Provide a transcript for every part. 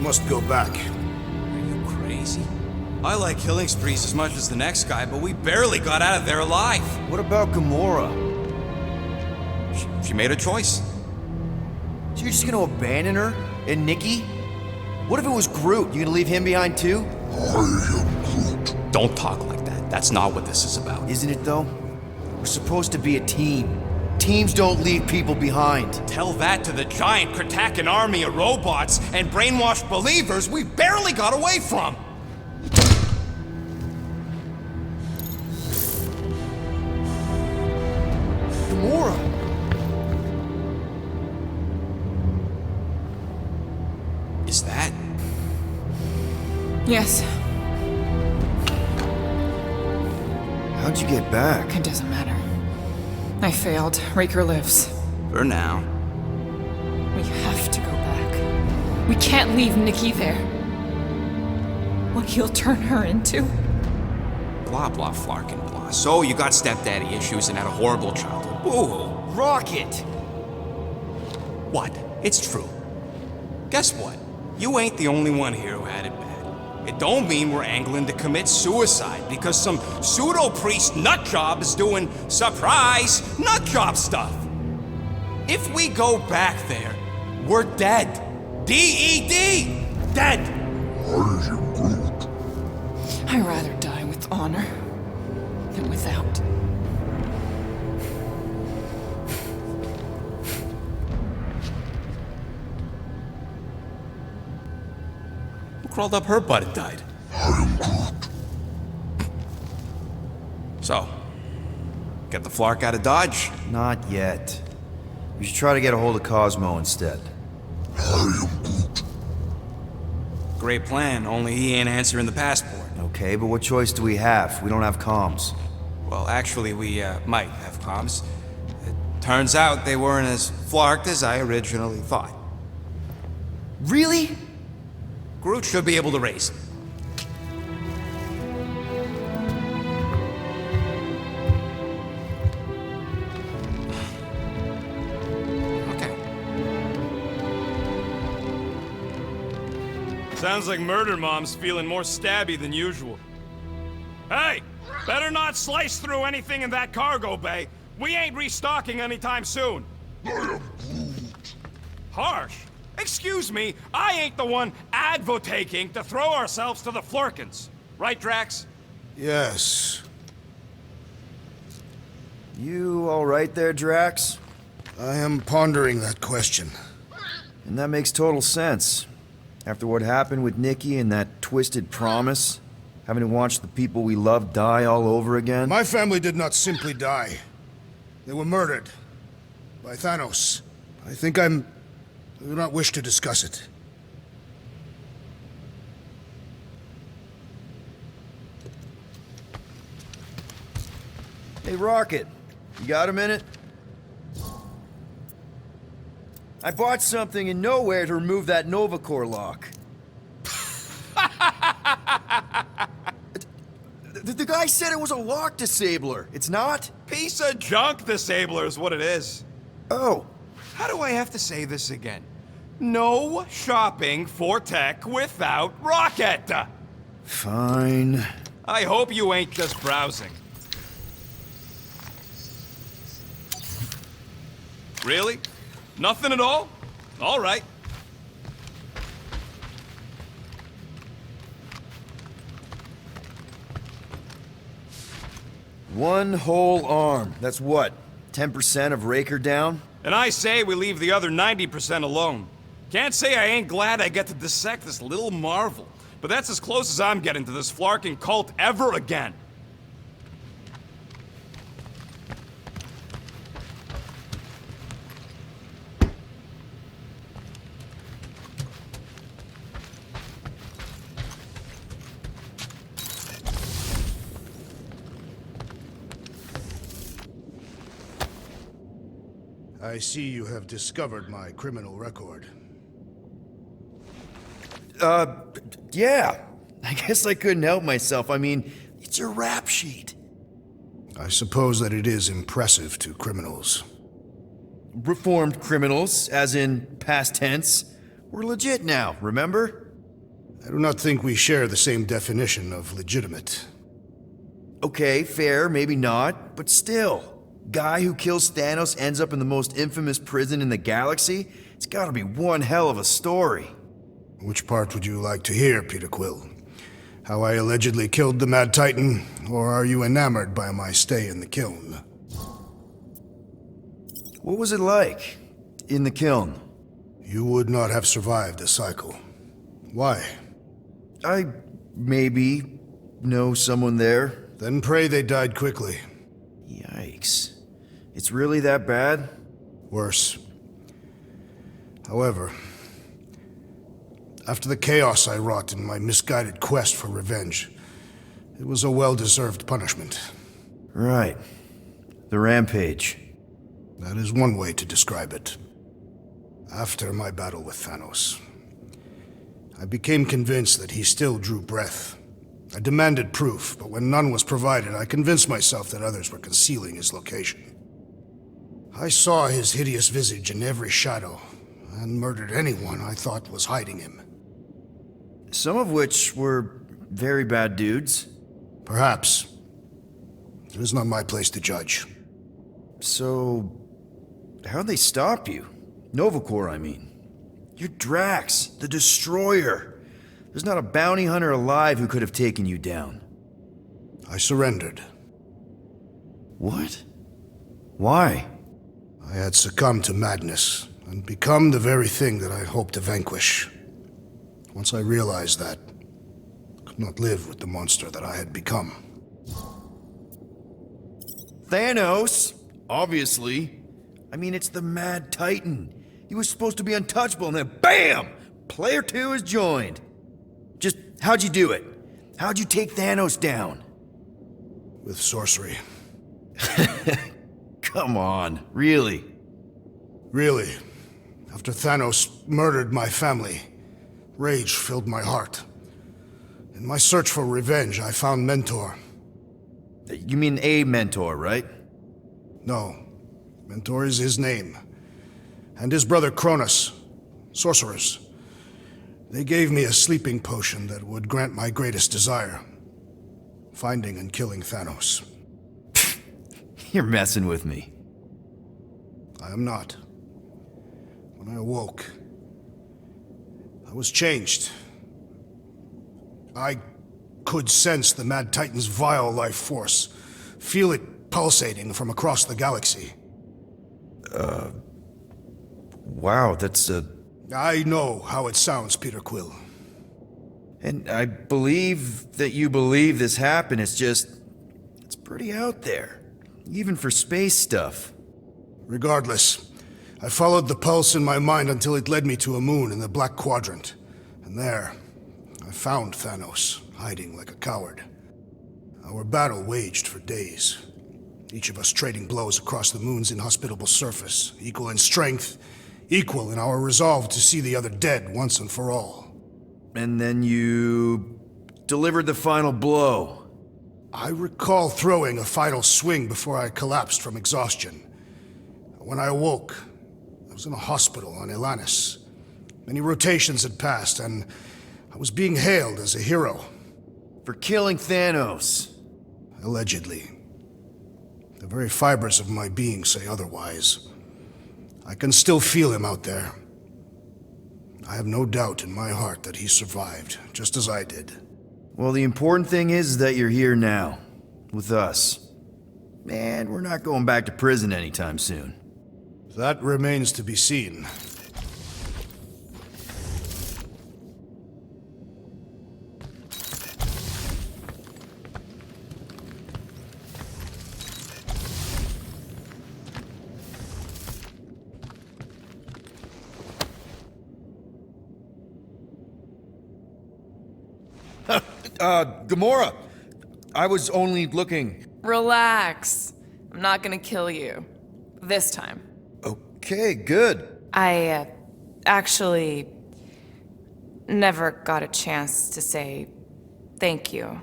must go back. Are you crazy? I like killing sprees as much as the next guy, but we barely got out of there alive. What about Gamora? She made a choice. So you're just gonna abandon her? And Nikki? What if it was Groot? You gonna leave him behind too? Don't talk like that. That's not what this is about. Isn't it though? We're supposed to be a team. Teams don't leave people behind. Tell that to the giant Kratakan army of robots and brainwashed believers we barely got away from. Gamora! Is that? Yes, How'd you get back? it doesn't matter. I failed. Raker lives. For now. We have to go back. We can't leave Nikki there. What he'll turn her into? Blah, blah, flarkin' blah. So you got stepdaddy issues and had a horrible childhood. Boo-hoo. Rocket! What? It's true. Guess what? You ain't the only one here who had it bad. It don't mean we're angling to commit suicide because some pseudo-priest nutjob is doing surprise nutjob stuff. If we go back there, we're dead. D-E-D! Dead! I'd rather die with honor than without. Who crawled up her butt and died? So, get the Flark out of Dodge? Not yet. We should try to get a hold of Cosmo instead. Great plan, only he ain't answering the passport. Okay, but what choice do we have? We don't have comms. Well, actually, we might have comms. It turns out they weren't as flarked as I originally thought. Really? Groot should be able to raise them. Okay. Sounds like Murder Mom's feeling more stabby than usual. Hey! Better not slice through anything in that cargo bay. We ain't restocking anytime soon. Harsh. Excuse me, I ain't the one advocating to throw ourselves to the Flurkins. Right, Drax? Yes. You alright there, Drax? I am pondering that question. And that makes total sense. After what happened with Nikki and that twisted promise, having to watch the people we love die all over again. My family did not simply die. They were murdered. By Thanos. I do not wish to discuss it. Hey, Rocket. You got a minute? I bought something in Nowhere to remove that Novacore lock. The guy said it was a lock disabler. It's not? Piece of junk disabler is what it is. Oh. How do I have to say this again? No shopping for tech without Rocket! Fine. I hope you ain't just browsing. Really? Nothing at all? All right. One whole arm. That's what? 10% of Raker down? And I say we leave the other 90% alone. Can't say I ain't glad I get to dissect this little marvel, but that's as close as I'm getting to this flarking cult ever again. I see you have discovered my criminal record. Yeah. I guess I couldn't help myself. I mean, it's your rap sheet. I suppose that it is impressive to criminals. Reformed criminals, as in past tense. We're legit now, remember? I do not think we share the same definition of legitimate. Okay, fair, maybe not, but still. Guy who kills Thanos ends up in the most infamous prison in the galaxy? It's gotta be one hell of a story. Which part would you like to hear, Peter Quill? How I allegedly killed the Mad Titan, or are you enamored by my stay in the kiln? What was it like in the kiln? You would not have survived the cycle. Why? I maybe know someone there. Then pray they died quickly. Yikes. It's really that bad? Worse. However, after the chaos I wrought in my misguided quest for revenge, it was a well-deserved punishment. Right. The rampage. That is one way to describe it. After my battle with Thanos, I became convinced that he still drew breath. I demanded proof, but when none was provided, I convinced myself that others were concealing his location. I saw his hideous visage in every shadow, and murdered anyone I thought was hiding him. Some of which were very bad dudes. Perhaps. It is not my place to judge. So, how'd they stop you? Nova Corps, I mean. You're Drax, the Destroyer. There's not a bounty hunter alive who could have taken you down. I surrendered. What? Why? I had succumbed to madness, and become the very thing that I hoped to vanquish. Once I realized that, I could not live with the monster that I had become. Thanos? Obviously. I mean, it's the Mad Titan. He was supposed to be untouchable, and then BAM! Player 2 is joined. Just, how'd you do it? How'd you take Thanos down? With sorcery. Come on, really? Really. After Thanos murdered my family, rage filled my heart. In my search for revenge, I found Mentor. You mean a mentor, right? No. Mentor is his name. And his brother Cronus. Sorcerers. They gave me a sleeping potion that would grant my greatest desire. Finding and killing Thanos. You're messing with me. I am not. When I awoke, I was changed. I could sense the Mad Titan's vile life force, feel it pulsating from across the galaxy. Wow, that's I know how it sounds, Peter Quill. And I believe that you believe this happened. It's pretty out there. Even for space stuff. Regardless, I followed the pulse in my mind until it led me to a moon in the Black Quadrant. And there, I found Thanos, hiding like a coward. Our battle waged for days. Each of us trading blows across the moon's inhospitable surface, equal in strength, equal in our resolve to see the other dead once and for all. And then you delivered the final blow. I recall throwing a final swing before I collapsed from exhaustion. When I awoke, I was in a hospital on Elanis. Many rotations had passed, and I was being hailed as a hero. For killing Thanos. Allegedly. The very fibers of my being say otherwise. I can still feel him out there. I have no doubt in my heart that he survived, just as I did. Well, the important thing is that you're here now, with us. And we're not going back to prison anytime soon. That remains to be seen. Gamora! I was only looking... Relax. I'm not gonna kill you. This time. Okay, good. I, actually never got a chance to say thank you.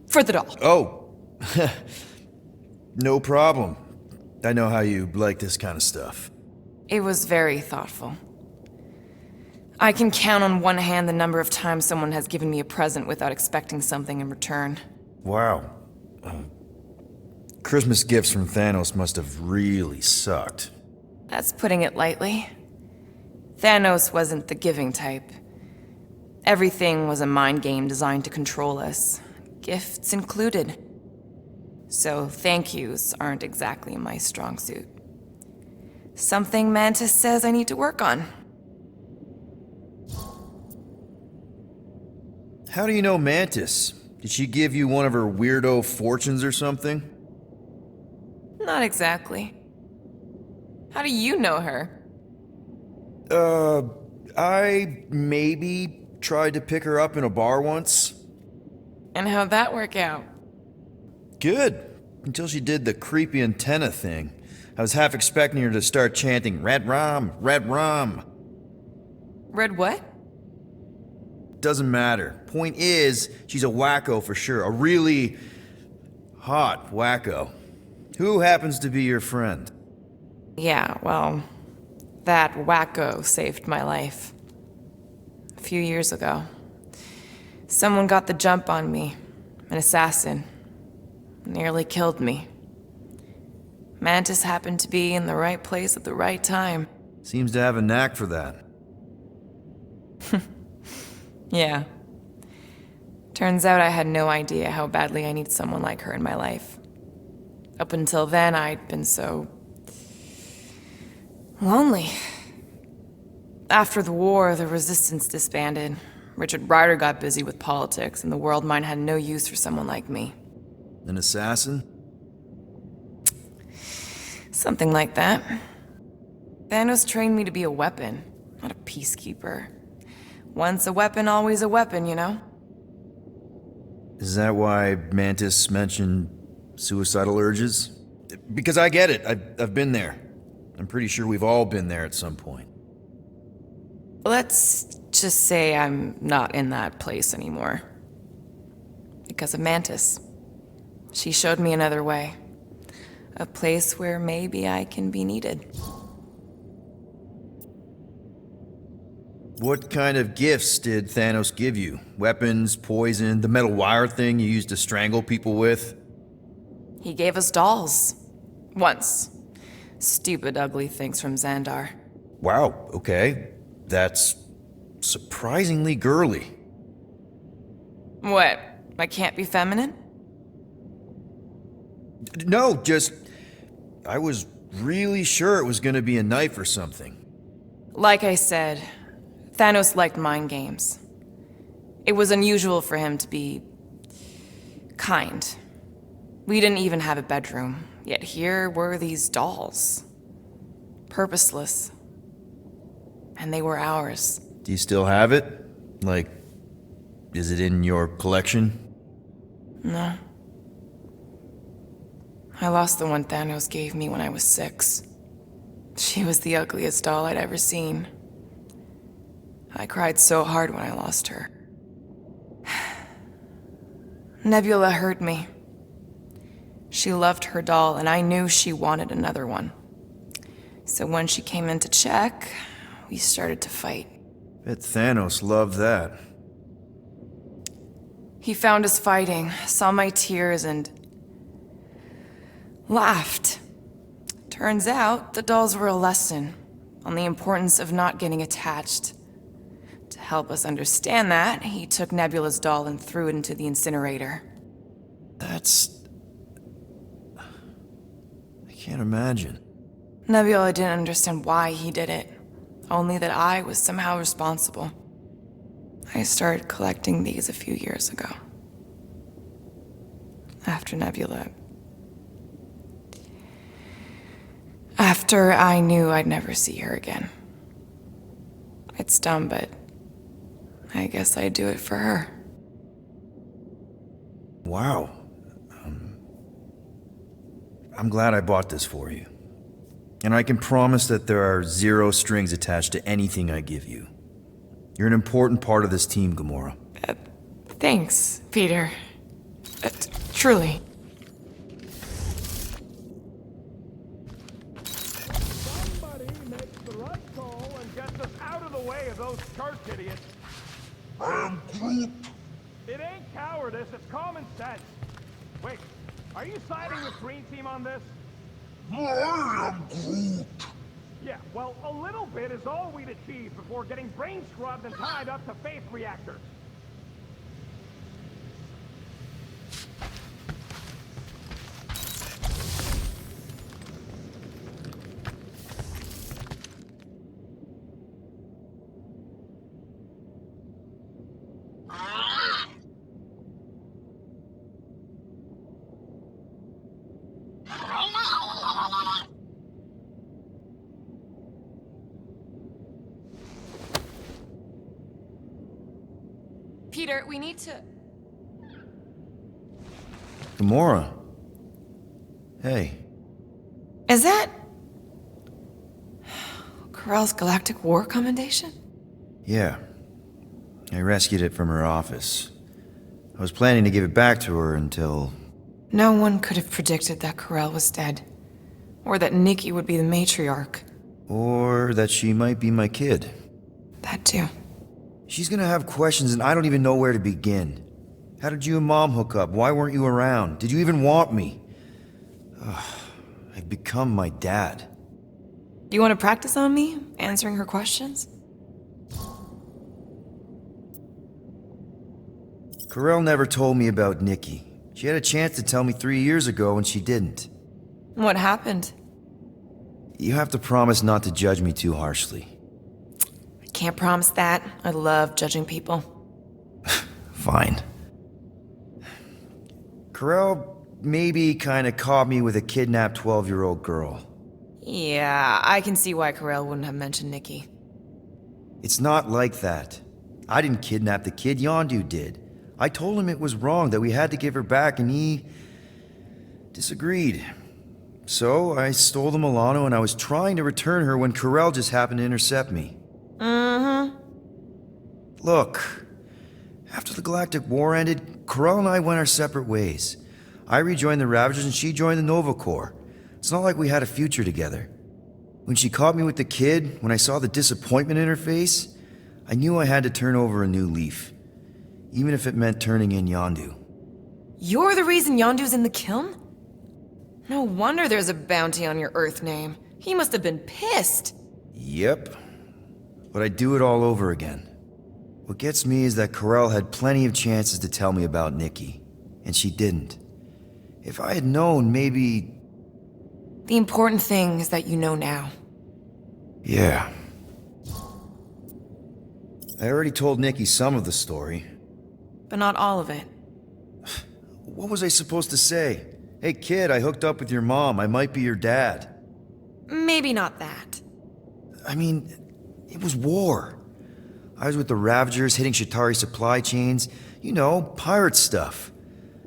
For the doll. Oh. No problem. I know how you like this kind of stuff. It was very thoughtful. I can count on one hand the number of times someone has given me a present without expecting something in return. Wow. Christmas gifts from Thanos must have really sucked. That's putting it lightly. Thanos wasn't the giving type. Everything was a mind game designed to control us, gifts included. So thank yous aren't exactly my strong suit. Something Mantis says I need to work on. How do you know Mantis? Did she give you one of her weirdo fortunes or something? Not exactly. How do you know her? I maybe tried to pick her up in a bar once. And how'd that work out? Good. Until she did the creepy antenna thing. I was half expecting her to start chanting, "Red rum, red rum." Red what? Doesn't matter. Point is, she's a wacko for sure. A really hot wacko. Who happens to be your friend? Yeah, well, that wacko saved my life. A few years ago. Someone got the jump on me. An assassin. Nearly killed me. Mantis happened to be in the right place at the right time. Seems to have a knack for that. Yeah. Turns out I had no idea how badly I need someone like her in my life. Up until then, I'd been so lonely. After the war, the resistance disbanded. Richard Ryder got busy with politics, and the world mind had no use for someone like me. An assassin? Something like that. Thanos trained me to be a weapon, not a peacekeeper. Once a weapon, always a weapon, you know? Is that why Mantis mentioned suicidal urges? Because I get it. I've been there. I'm pretty sure we've all been there at some point. Let's just say I'm not in that place anymore. Because of Mantis. She showed me another way. A place where maybe I can be needed. What kind of gifts did Thanos give you? Weapons, poison, the metal wire thing you used to strangle people with? He gave us dolls. Once. Stupid, ugly things from Xandar. Wow, okay. That's surprisingly girly. What? I can't be feminine? No, just... I was really sure it was gonna be a knife or something. Like I said, Thanos liked mind games. It was unusual for him to be kind. We didn't even have a bedroom, yet here were these dolls. Purposeless. And they were ours. Do you still have it? Like, is it in your collection? No. I lost the one Thanos gave me when I was 6. She was the ugliest doll I'd ever seen. I cried so hard when I lost her. Nebula hurt me. She loved her doll, and I knew she wanted another one. So when she came in to check, we started to fight. Bet Thanos loved that. He found us fighting, saw my tears, and laughed. Turns out, the dolls were a lesson on the importance of not getting attached. To help us understand that, he took Nebula's doll and threw it into the incinerator. That's... I can't imagine. Nebula didn't understand why he did it, only that I was somehow responsible. I started collecting these a few years ago. After Nebula. After I knew I'd never see her again. It's dumb, but I guess I'd do it for her. Wow. I'm glad I bought this for you. And I can promise that there are 0 strings attached to anything I give you. You're an important part of this team, Gamora. Thanks, Peter. Truly. Somebody makes the right call and gets us out of the the way of those church idiots. I am Groot. It ain't cowardice, it's common sense. Wait, are you siding with Green Team on this? I am Groot. Yeah, well, a little bit is all we'd achieve before getting brain scrubbed and tied up to faith reactors. Peter, we need to... Gamora. Hey. Is that... Corell's Galactic War Commendation? Yeah. I rescued it from her office. I was planning to give it back to her until... No one could have predicted that Corell was dead. Or that Nikki would be the matriarch. Or that she might be my kid. That too. She's gonna have questions and I don't even know where to begin. How did you and Mom hook up? Why weren't you around? Did you even want me? I've become my dad. Do you want to practice on me, answering her questions? Corell never told me about Nikki. She had a chance to tell me 3 years ago and she didn't. What happened? You have to promise not to judge me too harshly. I can't promise that. I love judging people. Fine. Corell maybe kinda caught me with a kidnapped 12-year-old girl. Yeah, I can see why Corell wouldn't have mentioned Nikki. It's not like that. I didn't kidnap the kid, Yondu did. I told him it was wrong, that we had to give her back, and he... disagreed. So, I stole the Milano and I was trying to return her when Corell just happened to intercept me. Mm-hmm. Look, after the Galactic War ended, Corell and I went our separate ways. I rejoined the Ravagers and she joined the Nova Corps. It's not like we had a future together. When she caught me with the kid, when I saw the disappointment in her face, I knew I had to turn over a new leaf. Even if it meant turning in Yondu. You're the reason Yondu's in the kiln? No wonder there's a bounty on your Earth name. He must have been pissed. Yep. But I'd do it all over again. What gets me is that Corell had plenty of chances to tell me about Nikki, and she didn't. If I had known, maybe... The important thing is that you know now. Yeah. I already told Nikki some of the story. But not all of it. What was I supposed to say? Hey kid, I hooked up with your mom. I might be your dad. Maybe not that. I mean, it was war. I was with the Ravagers hitting Shatari supply chains. You know, pirate stuff.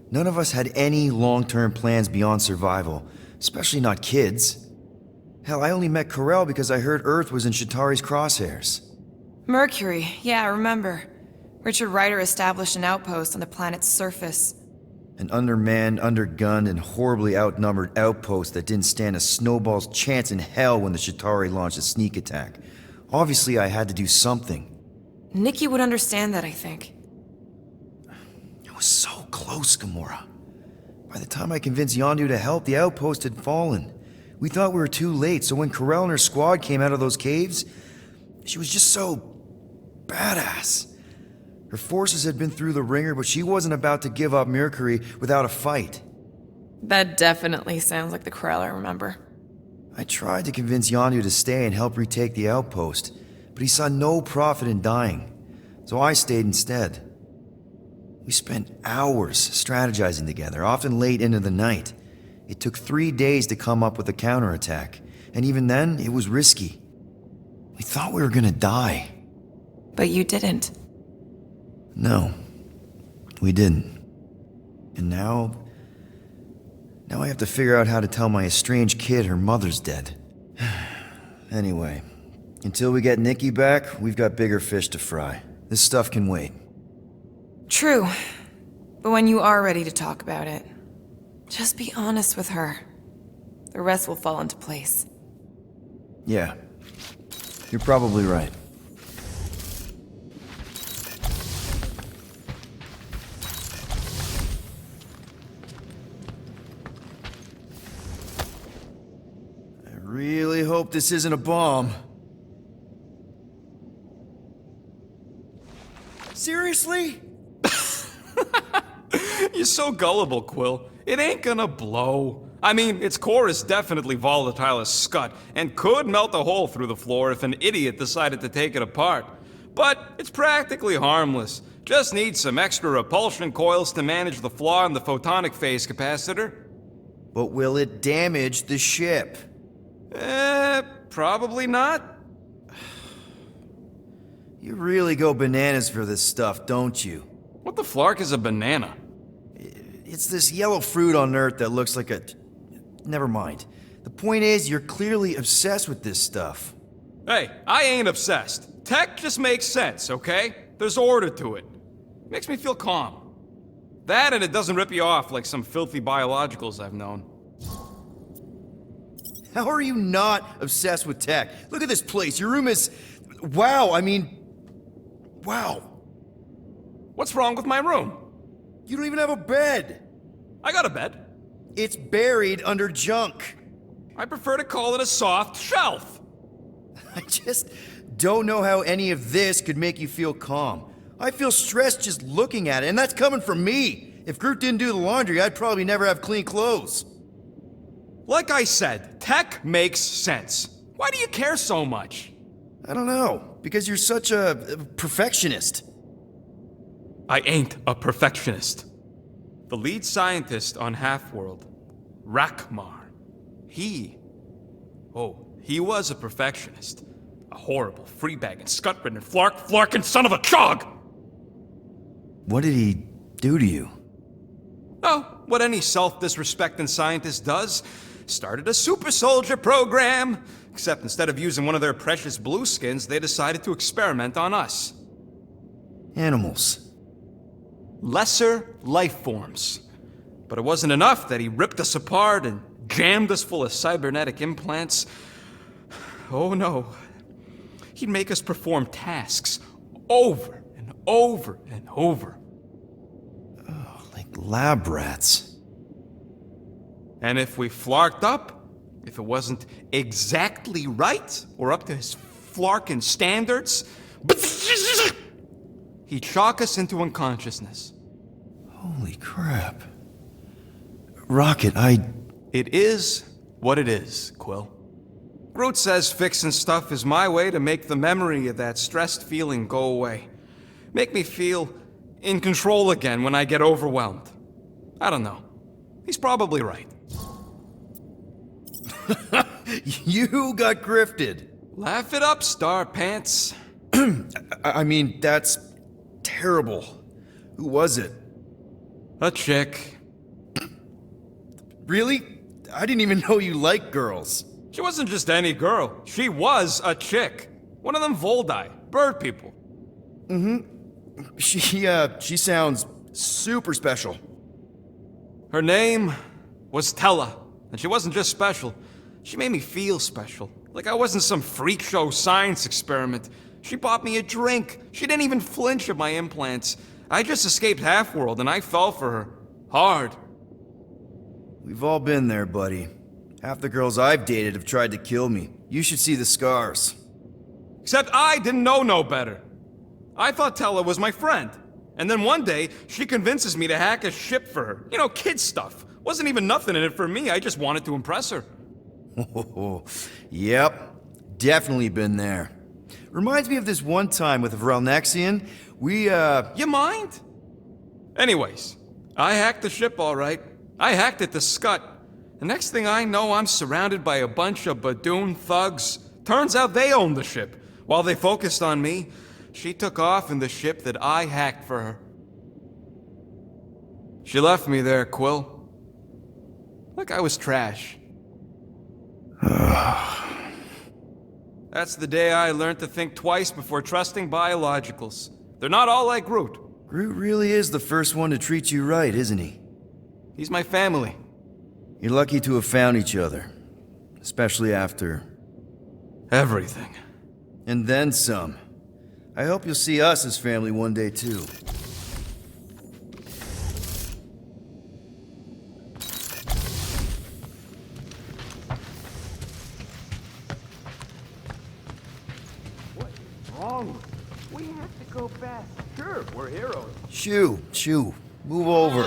None of us had any long-term plans beyond survival. Especially not kids. Hell, I only met Corell because I heard Earth was in Shatari's crosshairs. Mercury, yeah, I remember. Richard Ryder established an outpost on the planet's surface. An undermanned, undergunned, and horribly outnumbered outpost that didn't stand a snowball's chance in hell when the Shatari launched a sneak attack. Obviously, I had to do something. Nikki would understand that, I think. It was so close, Gamora. By the time I convinced Yondu to help, the outpost had fallen. We thought we were too late, so when Corell and her squad came out of those caves, she was just so... badass. Her forces had been through the ringer, but she wasn't about to give up Mercury without a fight. That definitely sounds like the Corell I remember. I tried to convince Yondu to stay and help retake the outpost, but he saw no profit in dying, so I stayed instead. We spent hours strategizing together, often late into the night. It took 3 days to come up with a counterattack, and even then, it was risky. We thought we were gonna die. But you didn't. No, we didn't. And now I have to figure out how to tell my estranged kid her mother's dead. Anyway, until we get Nikki back, we've got bigger fish to fry. This stuff can wait. True. But when you are ready to talk about it, just be honest with her. The rest will fall into place. Yeah, you're probably right. really hope this isn't a bomb. Seriously? You're so gullible, Quill. It ain't gonna blow. I mean, its core is definitely volatile as scut, and could melt a hole through the floor if an idiot decided to take it apart. But it's practically harmless. Just needs some extra repulsion coils to manage the flaw in the photonic phase capacitor. But will it damage the ship? Probably not. You really go bananas for this stuff, don't you? What the flark is a banana? It's this yellow fruit on Earth that looks like a... Never mind. The point is, you're clearly obsessed with this stuff. Hey, I ain't obsessed. Tech just makes sense, okay? There's order to it. Makes me feel calm. That and it doesn't rip you off like some filthy biologicals I've known. How are you not obsessed with tech? Look at this place. Your room is... Wow, I mean... Wow. What's wrong with my room? You don't even have a bed. I got a bed. It's buried under junk. I prefer to call it a soft shelf. I just don't know how any of this could make you feel calm. I feel stressed just looking at it, and that's coming from me. If Groot didn't do the laundry, I'd probably never have clean clothes. Like I said, tech makes sense. Why do you care so much? I don't know, because you're such a perfectionist. I ain't a perfectionist. The lead scientist on Half-World, Rakmar, he was a perfectionist. A horrible, free-bagging, scut-ridden, flarkin' son of a chog! What did he do to you? Oh, what any self-disrespecting scientist does. Started a super soldier program. Except instead of using one of their precious blueskins, they decided to experiment on us. Animals. Lesser life forms. But it wasn't enough that he ripped us apart and jammed us full of cybernetic implants. Oh no. He'd make us perform tasks over and over and over. Oh, like lab rats. And if we flarked up, if it wasn't exactly right or up to his flarkin' standards, he'd shock us into unconsciousness. Holy crap. Rocket, It is what it is, Quill. Groot says fixing stuff is my way to make the memory of that stressed feeling go away. Make me feel in control again when I get overwhelmed. I don't know. He's probably right. You got grifted. Laugh it up, Star Pants. I mean, that's terrible. Who was it? A chick. Really? I didn't even know you liked girls. She wasn't just any girl. She was a chick. One of them Voldi, bird people. She sounds super special. Her name was Tella, and she wasn't just special. She made me feel special, like I wasn't some freak show science experiment. She bought me a drink. She didn't even flinch at my implants. I just escaped Half-World, and I fell for her. Hard. We've all been there, buddy. Half the girls I've dated have tried to kill me. You should see the scars. Except I didn't know no better. I thought Tella was my friend. And then one day, she convinces me to hack a ship for her. You know, kid stuff. Wasn't even nothing in it for me, I just wanted to impress her. Yep, definitely been there. Reminds me of this one time with Vrelnexian. You mind? Anyways, I hacked the ship all right. I hacked it to Scut. The next thing I know, I'm surrounded by a bunch of Badoon thugs. Turns out they owned the ship. While they focused on me, she took off in the ship that I hacked for her. She left me there, Quill. Like I was trash. That's the day I learned to think twice before trusting biologicals. They're not all like Groot. Groot really is the first one to treat you right, isn't he? He's my family. You're lucky to have found each other. Especially after... everything. And then some. I hope you'll see us as family one day, too. wrong? We have to go fast. Sure, we're heroes. Shoo, move over.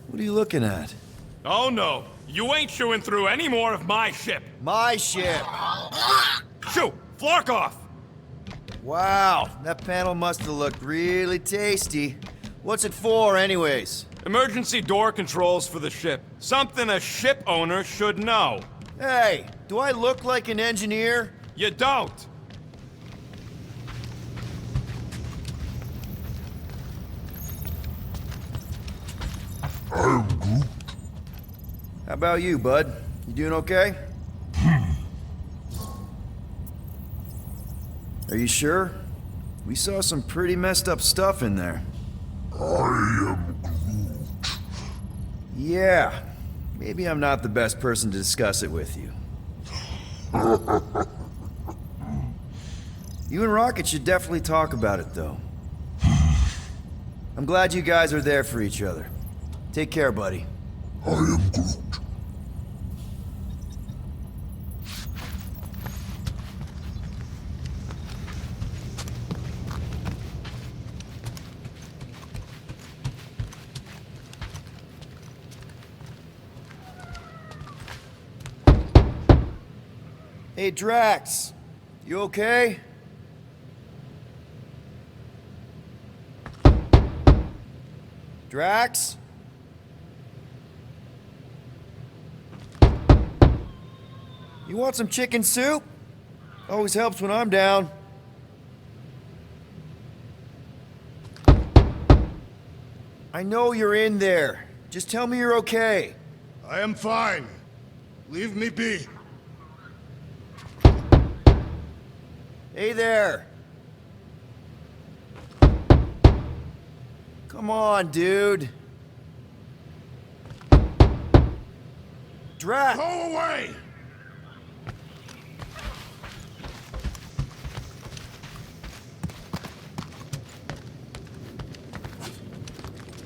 What are you looking at? Oh no, you ain't chewing through any more of my ship. My ship! Shoo, flark off! Wow, that panel must have looked really tasty. What's it for, anyways? Emergency door controls for the ship. Something a ship owner should know. Hey, do I look like an engineer? You don't. I'm Groot. How about you, bud? You doing okay? Are you sure? We saw some pretty messed up stuff in there. I am Groot. Yeah, maybe I'm not the best person to discuss it with you. You and Rocket should definitely talk about it, though. I'm glad you guys are there for each other. Take care, buddy. I am Groot. Hey, Drax. You okay? Drax? You want some chicken soup? Always helps when I'm down. I know you're in there. Just tell me you're okay. I am fine. Leave me be. Hey there. Come on, dude. Drax! Go away!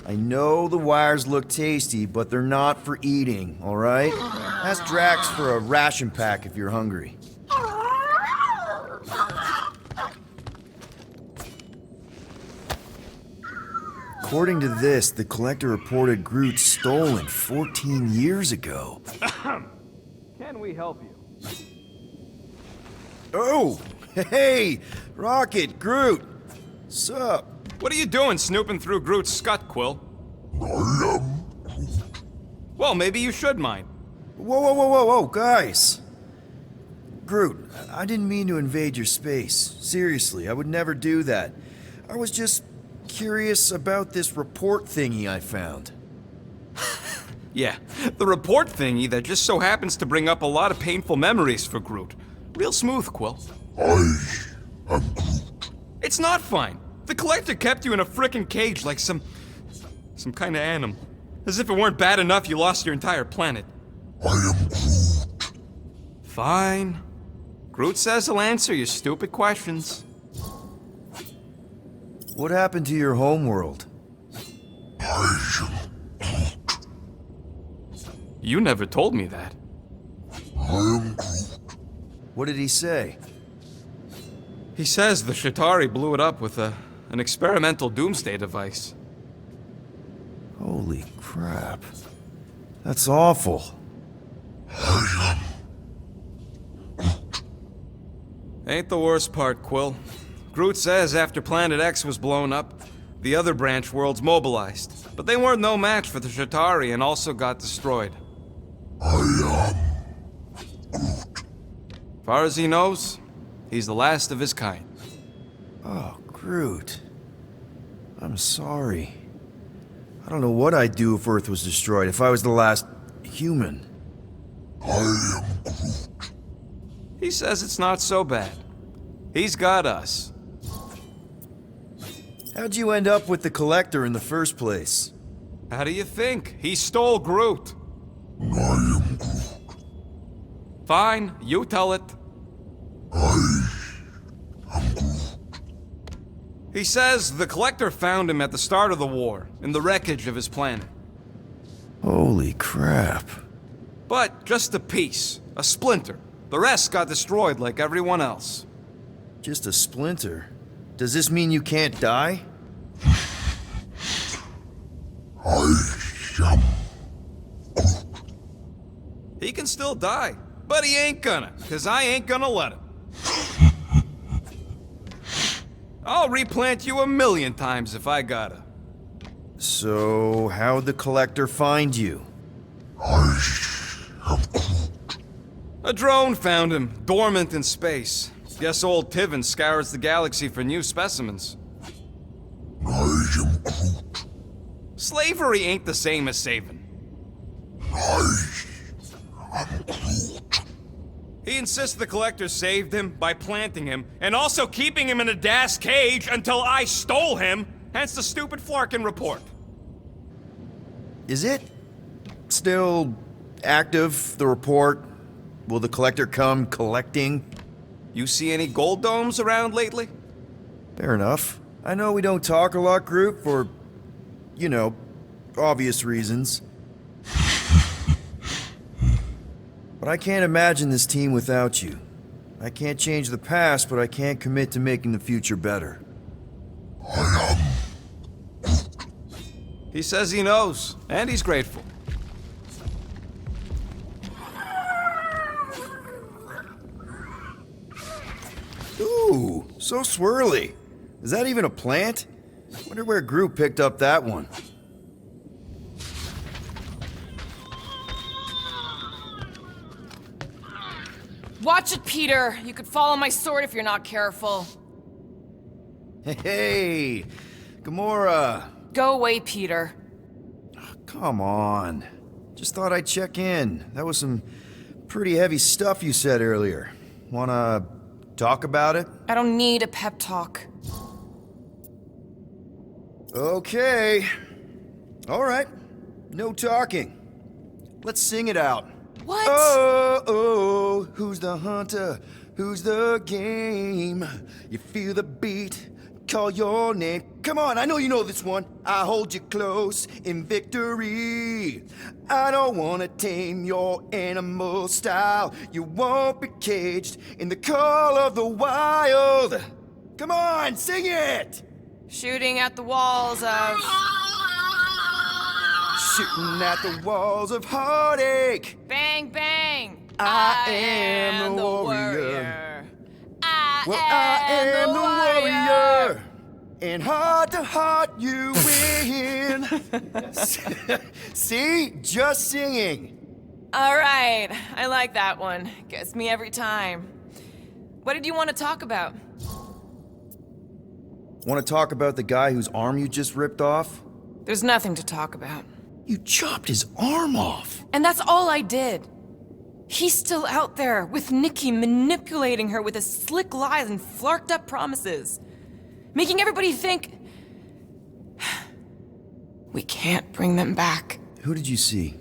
I know the wires look tasty, but they're not for eating, all right? Ask Drax for a ration pack if you're hungry. According to this, the collector reported Groot stolen 14 years ago. Can we help you? Oh! Hey! Rocket, Groot! Sup? What are you doing snooping through Groot's scut, Quill? I am Groot. Well, maybe you should mind. Whoa, guys! Groot, I didn't mean to invade your space. Seriously, I would never do that. I was just curious about this report thingy I found. Yeah, the report thingy that just so happens to bring up a lot of painful memories for Groot. Real smooth, Quill. I am Groot. It's not fine. The collector kept you in a frickin' cage like some kind of animal. As if it weren't bad enough you lost your entire planet. I am Groot. Fine. Groot says he'll answer your stupid questions. What happened to your homeworld? I am Groot. You never told me that. I am Groot. What did he say? He says the Shatari blew it up with an experimental doomsday device. Holy crap. That's awful. I am Ain't the worst part, Quill. Groot says after Planet X was blown up, the other branch worlds mobilized. But they weren't no match for the Shatari and also got destroyed. Groot. Far as he knows, he's the last of his kind. Oh, Groot. I'm sorry. I don't know what I'd do if Earth was destroyed, if I was the last human. I am Groot. He says it's not so bad. He's got us. How'd you end up with the Collector in the first place? How do you think? He stole Groot. I am Groot. Fine, you tell it. I am Groot. He says the Collector found him at the start of the war, in the wreckage of his planet. Holy crap. But just a piece, a splinter. The rest got destroyed like everyone else. Just a splinter. Does this mean you can't die? I am He can still die, but he ain't gonna, 'cause I ain't gonna let him. I'll replant you 1,000,000 times if I gotta. So, how'd the Collector find you? I am Groot. A drone found him, dormant in space. Guess old Tiven scours the galaxy for new specimens. I am Groot. Slavery ain't the same as saving. I am Groot. He insists the Collector saved him by planting him, and also keeping him in a das cage until I stole him, hence the stupid Flarkin report. Is it still active, the report? Will the Collector come collecting? You see any gold domes around lately? Fair enough. I know we don't talk a lot, group, for, you know, obvious reasons. But I can't imagine this team without you. I can't change the past, but I can't commit to making the future better. He says he knows, and he's grateful. Ooh, so swirly. Is that even a plant? Wonder where Groot picked up that one. Watch it, Peter. You could fall on my sword if you're not careful. Hey, Gamora. Go away, Peter. Come on. Just thought I'd check in. That was some pretty heavy stuff you said earlier. Wanna talk about it? I don't need a pep talk. Okay. All right. No talking. Let's sing it out. What? Oh, who's the hunter? Who's the game? You feel the beat, call your name. Come on, I know you know this one. I hold you close in victory. I don't wanna tame your animal style. You won't be caged in the call of the wild. Come on, sing it! Shooting at the walls of... Shooting at the walls of heartache. Bang, bang! I am the warrior. I am am the warrior. And heart to heart you win. See? Just singing. All right, I like that one. Gets me every time. What did you want to talk about? Want to talk about the guy whose arm you just ripped off? There's nothing to talk about. You chopped his arm off. And that's all I did. He's still out there with Nikki manipulating her with his slick lies and flarked up promises. Making everybody think... we can't bring them back. Who did you see?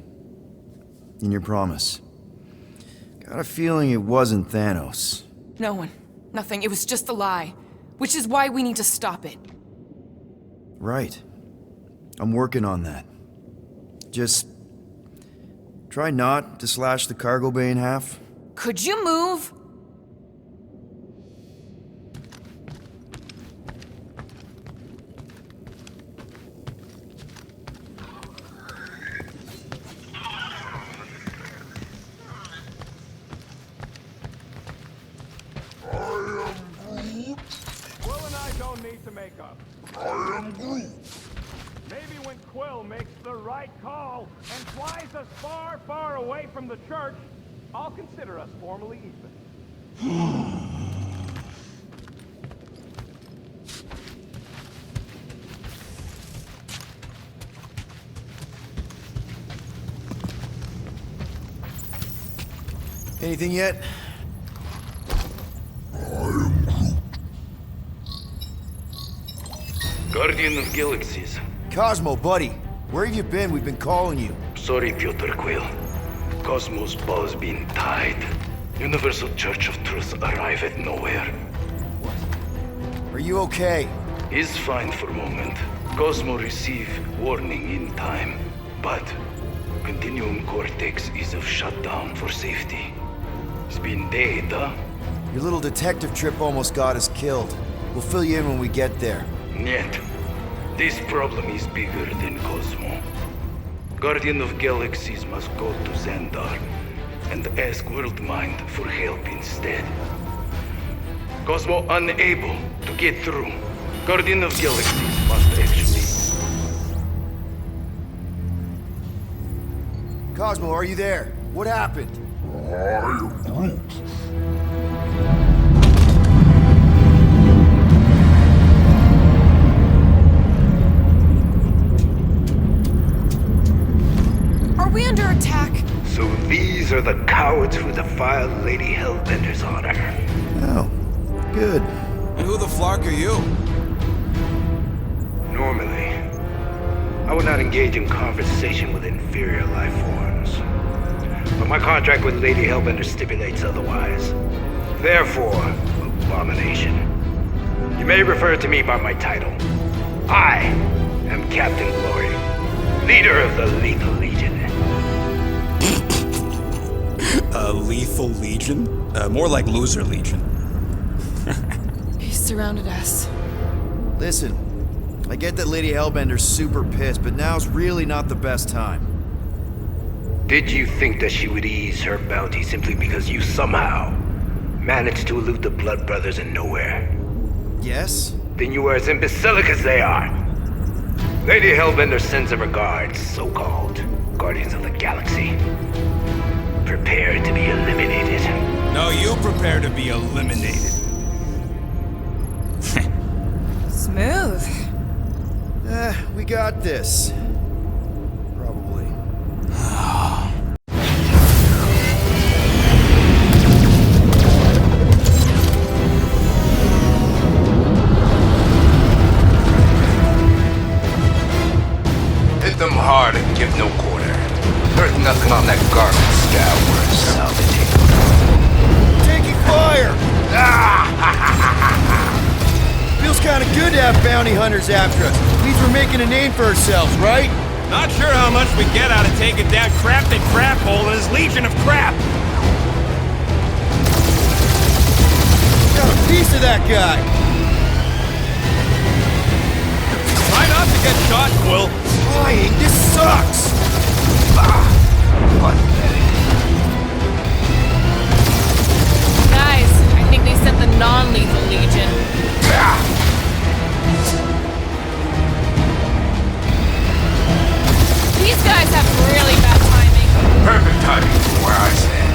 In your promise? Got a feeling it wasn't Thanos. No one. Nothing. It was just a lie. Which is why we need to stop it. Right. I'm working on that. Just... try not to slash the cargo bay in half. Could you move? Quill and I don't need to make up. I am Groot. Maybe when Quill makes the right call and flies us far, far away from the church, I'll consider us formally even. Anything yet? Guardian of Galaxies. Cosmo, buddy. Where have you been? We've been calling you. Sorry, Piotr Quill. Cosmos ball's been tied. Universal Church of Truth arrive at nowhere. Are you okay? He's fine for a moment. Cosmo receive warning in time. But Continuum Cortex is of shutdown for safety. It's been dead, huh? Your little detective trip almost got us killed. We'll fill you in when we get there. Нет. This problem is bigger than Cosmo. Guardian of Galaxies must go to Xandar and ask Worldmind for help instead. Cosmo unable to get through. Guardian of Galaxies must actually... Cosmo, are you there? What happened? I am Groot. Are we under attack? So these are the cowards who defiled Lady Hellbender's honor. Oh, good. And who the flark are you? Normally, I would not engage in conversation with inferior life forms. But my contract with Lady Hellbender stipulates otherwise. Therefore, abomination. You may refer to me by my title. I am Captain Glory, leader of the Lethal Legion. Lethal Legion? More like Loser Legion. He surrounded us. Listen, I get that Lady Hellbender's super pissed, but now's really not the best time. Did you think that she would ease her bounty simply because you somehow managed to elude the Blood Brothers in nowhere? Yes? Then you were as imbecilic as they are. Lady Hellbender sends her regards, so-called Guardians of the Galaxy. Prepare to be eliminated. No, you prepare to be eliminated. Smooth. We got this. Probably. Hit them hard and give no quarter. There's nothing on that garbage scow worth salvaging. Taking fire! Feels kind of good to have bounty hunters after us. Means we're making a name for ourselves, right? Not sure how much we get out of taking down Crafted Craphole and his legion of crap. Got a piece of that guy. Try not to get shot, Quill. Flying, this sucks. Pathetic. Guys, I think they sent the non-lethal legion. These guys have really bad timing. Perfect timing from where I stand.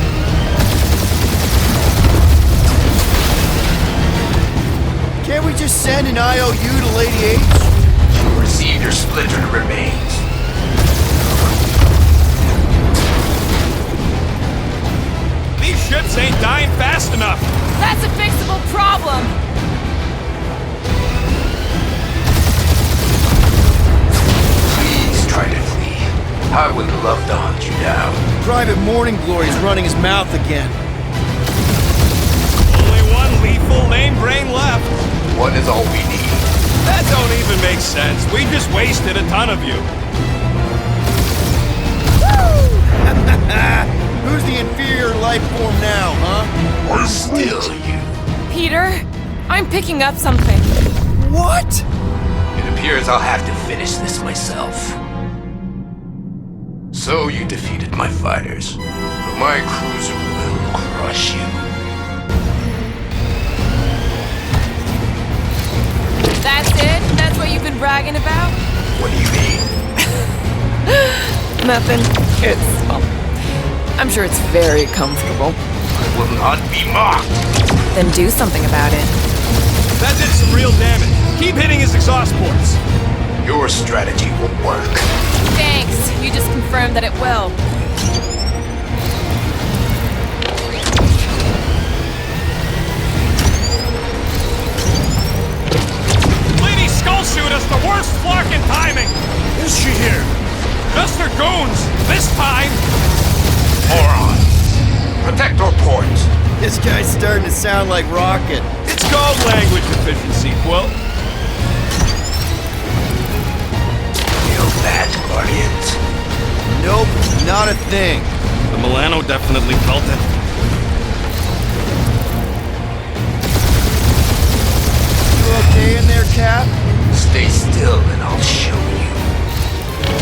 Can't we just send an IOU to Lady H? You'll receive your splintered remains. These ships ain't dying fast enough. That's a fixable problem. Please try to flee. I would love to hunt you down. Private Morning Glory's running his mouth again. Only one lethal name brain left. One is all we need. That don't even make sense. We just wasted a ton of you. Who's the inferior life form now, huh? I'm Still Groot. you. Peter, I'm picking up something. What? It appears I'll have to finish this myself. So you defeated my fighters, but my cruiser will crush you. That's it? That's what you've been bragging about? What do you mean? Nothing. It's, well, I'm sure it's very comfortable. I will not be mocked. Then do something about it. That did some real damage. Keep hitting his exhaust ports. Your strategy won't work. Thanks. You just confirmed that it will. Lady Skullshoot us the worst flark in timing. Is she here? Just her goons. This time. Moron. Protect our ports. This guy's starting to sound like Rocket. It's called language efficiency, Quill. Feel that, Guardians? Nope, not a thing. The Milano definitely felt it. Cap? Stay still and I'll show you.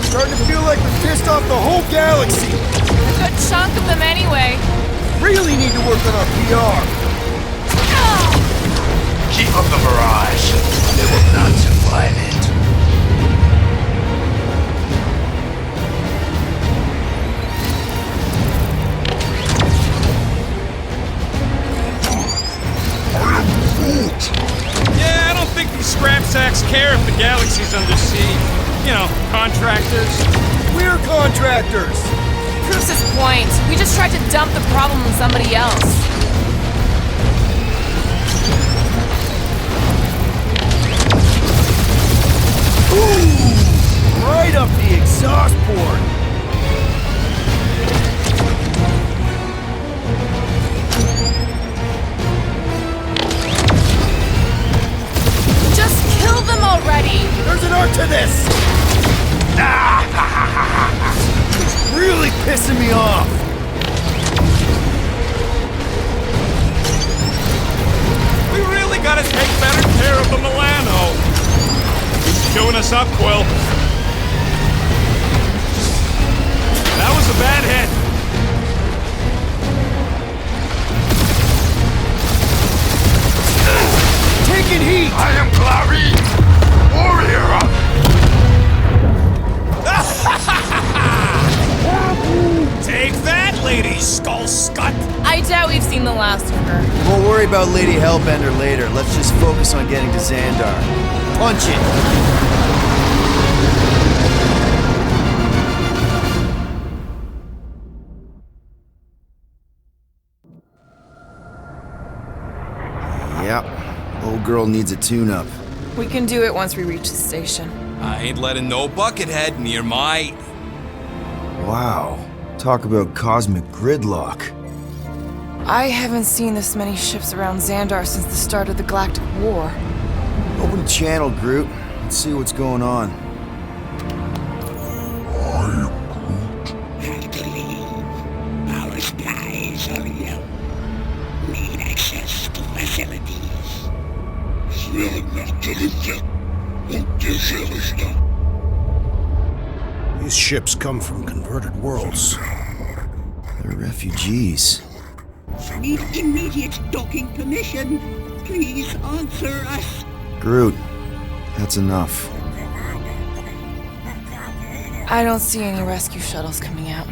Starting to feel like we pissed off the whole galaxy. A good chunk of them anyway. Really need to work on our PR. Keep up the barrage. They will not survive it. Yeah, I don't think these scrap sacks care if the galaxy's under siege. You know, contractors. We're contractors. Proves his point. We just tried to dump the problem on somebody else. Ooh, right up the exhaust port. Just kill them already! There's an art to this. It's really pissing me off. We really gotta take better care of the Milano. He's chewing us up, Quill. That was a bad hit. Taking heat. I am Clary, warrior. Take that, Lady Skull Scut! I doubt we've seen the last of her. We'll worry about Lady Hellbender later. Let's just focus on getting to Xandar. Punch it! Yep. Old girl needs a tune-up. We can do it once we reach the station. I ain't letting no buckethead near my... Wow. Talk about cosmic gridlock. I haven't seen this many ships around Xandar since the start of the Galactic War. Open channel, Groot. Let's see what's going on. Have to leave. Our skies are yellow. Need access to facilities. These ships come from converted worlds. They're refugees. Need immediate docking permission. Please answer us. Groot, that's enough. I don't see any rescue shuttles coming out.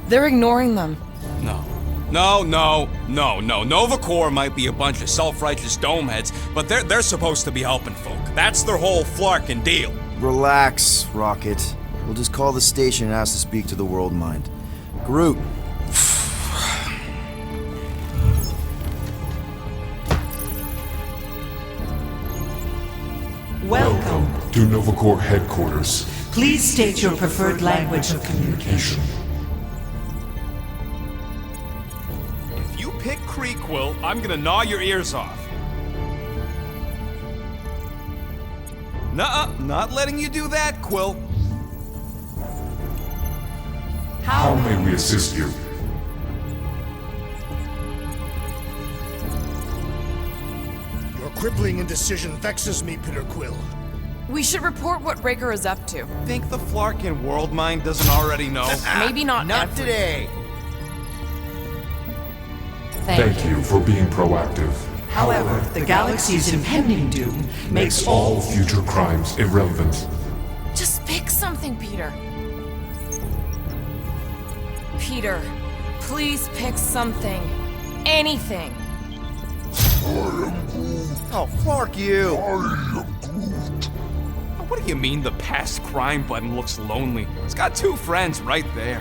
They're ignoring them. No. Nova Corps might be a bunch of self-righteous domeheads, but they're supposed to be helping folk. That's their whole flarkin' deal. Relax, Rocket. We'll just call the station and ask to speak to the World Mind. Groot. Welcome to Nova Corps headquarters. Please state your preferred language of communication. If you pick Kree, Quill, I'm gonna gnaw your ears off. Nuh-uh, not letting you do that, Quill. How may we assist you? Your crippling indecision vexes me, Peter Quill. We should report what Raker is up to. Think the Flarkin World Mind doesn't already know? Maybe not every- today. Thank you for being proactive. However, the galaxy's impending doom Makes all future crimes irrelevant. Just pick something, Peter. Peter, please pick something. Anything. Oh, fuck you. What do you mean the past crime button looks lonely? It's got two friends right there.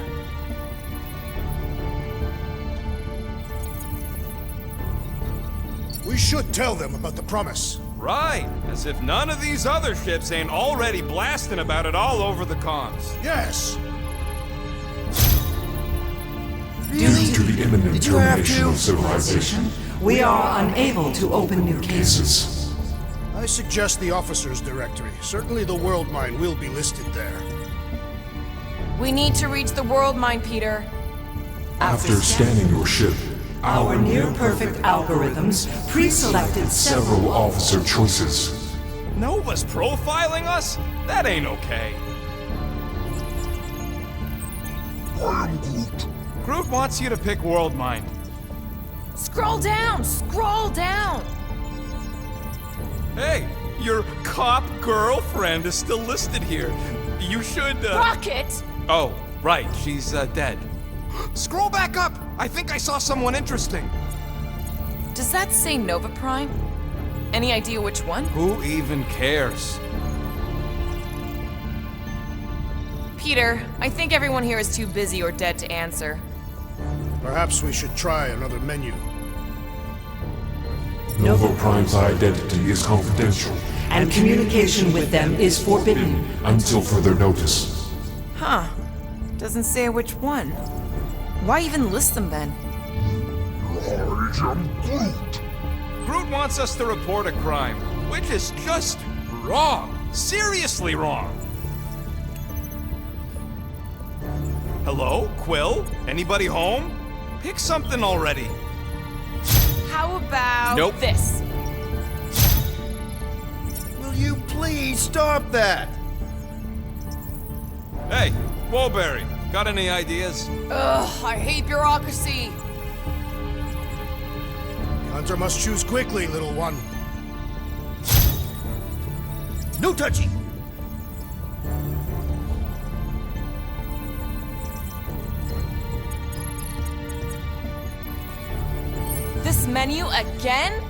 We should tell them about the promise. Right, as if none of these other ships ain't already blasting about it all over the comms. Yes. Due to the imminent Did you have termination to? of civilization, We are unable to open new cases. cases. I suggest the officers' directory. Certainly the World Mine will be listed there. We need to reach the World Mind, Peter. After scanning your ship, Our near-perfect algorithms pre-selected several officer choices. Nova's profiling us? That ain't okay. I am Groot. Groot wants you to pick World Mind. Scroll down! Scroll down! Hey, your cop girlfriend is still listed here. You should, Rocket! Oh, right, she's, dead. Scroll back up! I think I saw someone interesting. Does that say Nova Prime? Any idea which one? Who even cares? Peter, I think everyone here is too busy or dead to answer. Perhaps we should try another menu. Nova Prime's identity is confidential and communication with them is forbidden. until further notice. Huh. Doesn't say which one. Why even list them then? I am Groot. Groot wants us to report a crime, which is just wrong. Seriously wrong. Hello, Quill? Anybody home? Pick something already. How about Nope. this? Will you please stop that? Hey, Woolberry, got any ideas? Ugh, I hate bureaucracy. Hunter must choose quickly, little one. No touchy! This menu again?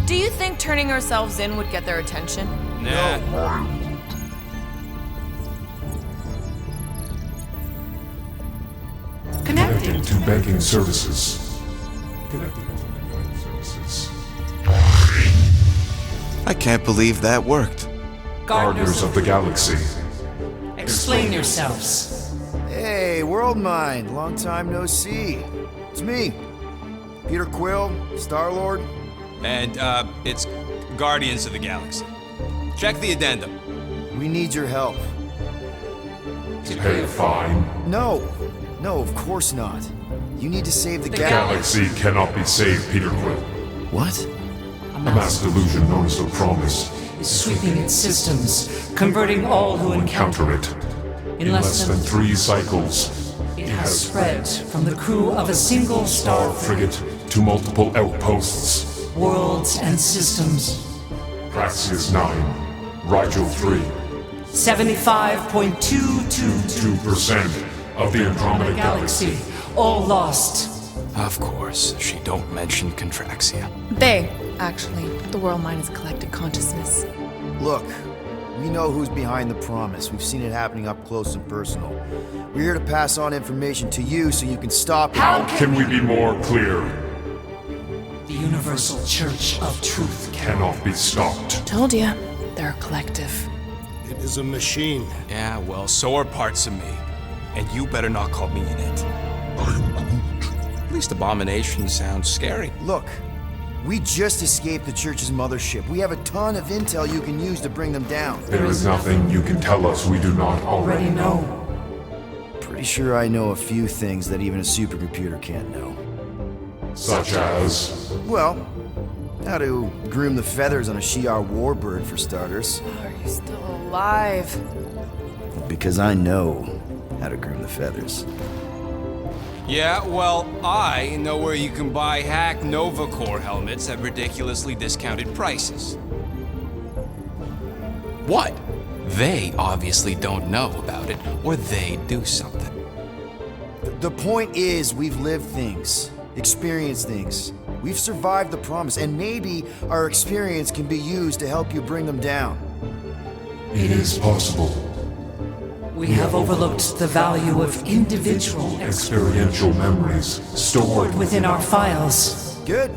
Do you think turning ourselves in would get their attention? Nah. Connected. To banking services. Connected to banking services. I can't believe that worked. Gardeners of the Galaxy. Explain yourselves. Hey, World Mind, long time no see. It's me, Peter Quill, Star-Lord. And, it's Guardians of the Galaxy. Check the addendum. We need your help. To pay a fine. No, of course not. You need to save the Galaxy cannot be saved, Peter Quill. What? A mass delusion known as the Promise. Is sweeping its systems, converting all who encounter Encounter it. In less than 3 cycles. It has spread from the crew of a single star Frigate to multiple outposts. worlds and systems. Praxius 9. Rigel 3. 75.222 2% of the Andromeda Galaxy. all lost. Of course, she don't mention Contraxia. Actually, the world mind is collective consciousness. Look, we know who's behind the Promise. We've seen it happening up close and personal. We're here to pass on information to you so you can stop it. How Can we be more clear? The Universal Church of Truth Cannot be stopped. Told ya, they're a collective. It is a machine. Yeah, well, so are parts of me. And you better not call me in it. At least Abomination sounds scary. Look, we just escaped the Church's mothership. We have a ton of intel you can use to bring them down. There is nothing you can tell us we do not already already know. know. Pretty sure I know a few things that even a supercomputer can't know. Such as... Well, how to groom the feathers on a Shi'ar warbird, for starters. Are you still alive? Because I know how to groom the feathers. Yeah, well, I know where you can buy hack Nova Core helmets at ridiculously discounted prices. What? They obviously don't know about it, or they do something. The point is, we've lived things, experienced things. We've survived the Promise, and maybe our experience can be used to help you bring them down. It is possible. We have overlooked the value of individual Experiential memories stored within our files. Good.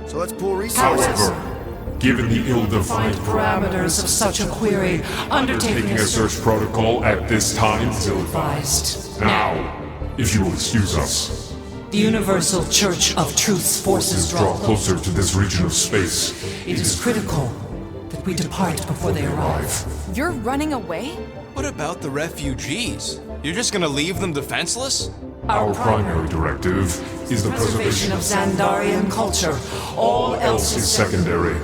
So let's pool resources. However, given the ill-defined Parameters of such a query, undertaking taking a search protocol at this time, advised. now, if you will excuse us, The Universal Church of Truth's forces draw draw closer to this region of space. It is critical that we depart before they arrive. You're running away? What about the refugees? You're just gonna leave them defenseless? Our primary directive is the preservation of Xandarian culture. All else is secondary.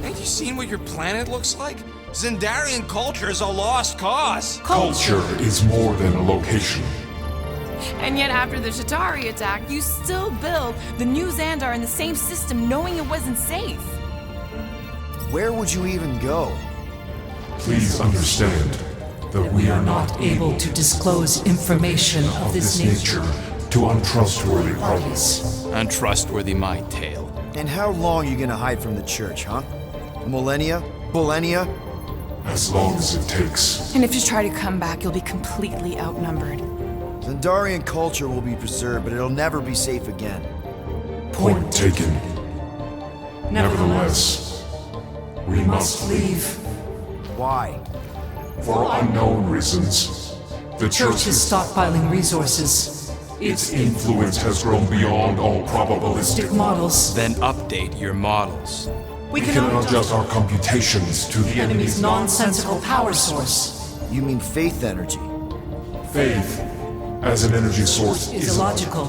Ain't you seen what your planet looks like? Xandarian culture is a lost cause. Culture is more than a location. And yet after the Shatari attack, you still build the new Xandar in the same system knowing it wasn't safe. Where would you even go? Please understand that we are not able to disclose information of this nature to untrustworthy parties. Untrustworthy my tale. And how long are you gonna hide from the church, huh? Millennia? Millennia? As long as it takes. And if you try to come back, you'll be completely outnumbered. Xandarian culture will be preserved, but it'll never be safe again. Point taken. Nevertheless, we must leave. Why? For unknown reasons. The Church is stockpiling resources. Its influence has grown beyond all probabilistic models. Then update your models. We can adjust our computations to the enemy's nonsensical power source. You mean faith energy? Faith, as an energy source, is illogical.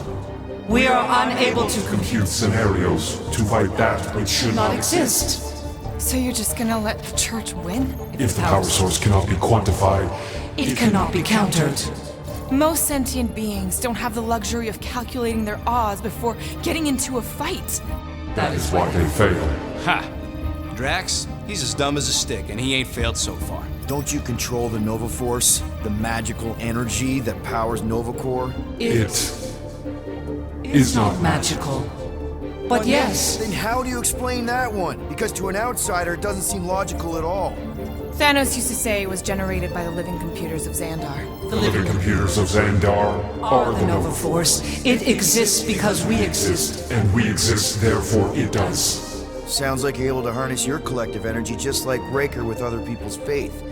We are unable to compute scenarios to fight that which should not exist. So you're just gonna let the church win? If the power source cannot be quantified, it cannot be countered. Most sentient beings don't have the luxury of calculating their odds before getting into a fight. That is why they fail. Ha! Drax, he's as dumb as a stick, and he ain't failed so far. Don't you control the Nova Force? The magical energy that powers Nova Corps? It is not magical. But yes. Then how do you explain that one? Because to an outsider, it doesn't seem logical at all. Thanos used to say it was generated by the living computers of Xandar. The living computers of Xandar are the Nova Force. It exists because we exist. And we exist, therefore it does. Sounds like you're able to harness your collective energy just like Raker with other people's faith.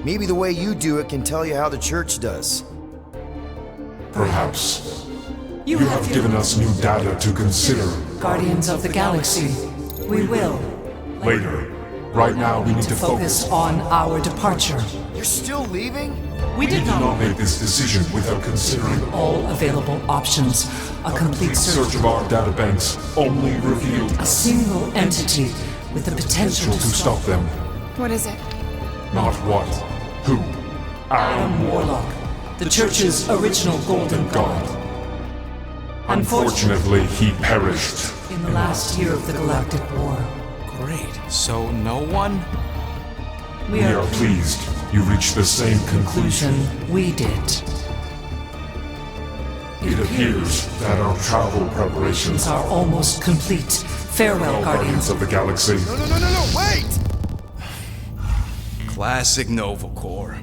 Maybe the way you do it can tell you how the church does. Perhaps. You have given us new data to consider. Guardians of the Galaxy. We will. Later. Right now we need to focus on our departure. You're still leaving? We did not make this decision without considering all available options. A complete search of our databanks only revealed a single entity with the potential to stop them. What is it? Not what. Who? Adam Warlock, the Church's original Golden God. Unfortunately, he perished in the last year of the Galactic War. Great. So no one? We are pleased you reached the same conclusion we did. It appears that our travel preparations are almost complete. Farewell, Guardians of the Galaxy. No, wait! Classic Nova Corps.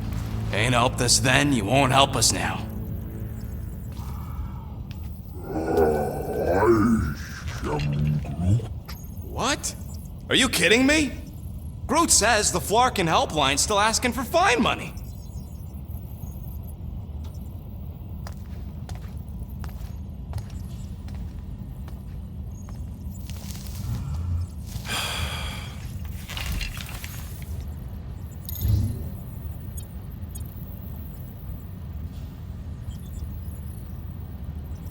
Ain't helped us then, you won't help us now. What? Are you kidding me? Groot says the Flarkin helpline's still asking for fine money.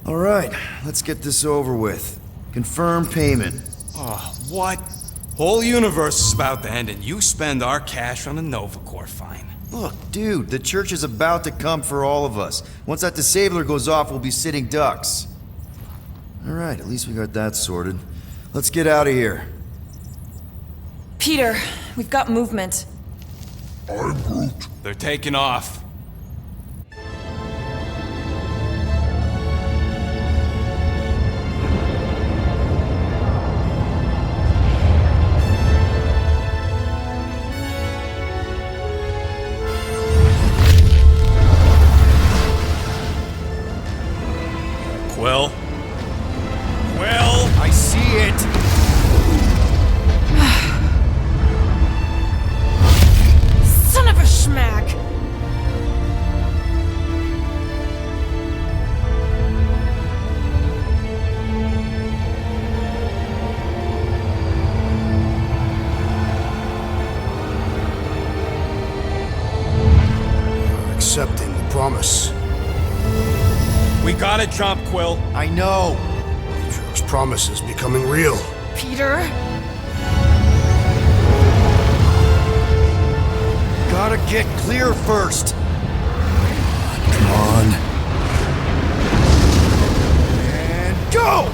All right, let's get this over with. Confirm payment. Oh, what? Whole universe is about to end and you spend our cash on a Nova Corps fine. Look, dude, the church is about to come for all of us. Once that disabler goes off, we'll be sitting ducks. All right, at least we got that sorted. Let's get out of here. Peter, we've got movement. I'm Groot. They're taking off. Quill? Quill? I see it! Son of a schmack! promise. We gotta jump, Quill. I know. Atrio's promise is becoming real. Peter? Gotta get clear first. Come on. And go!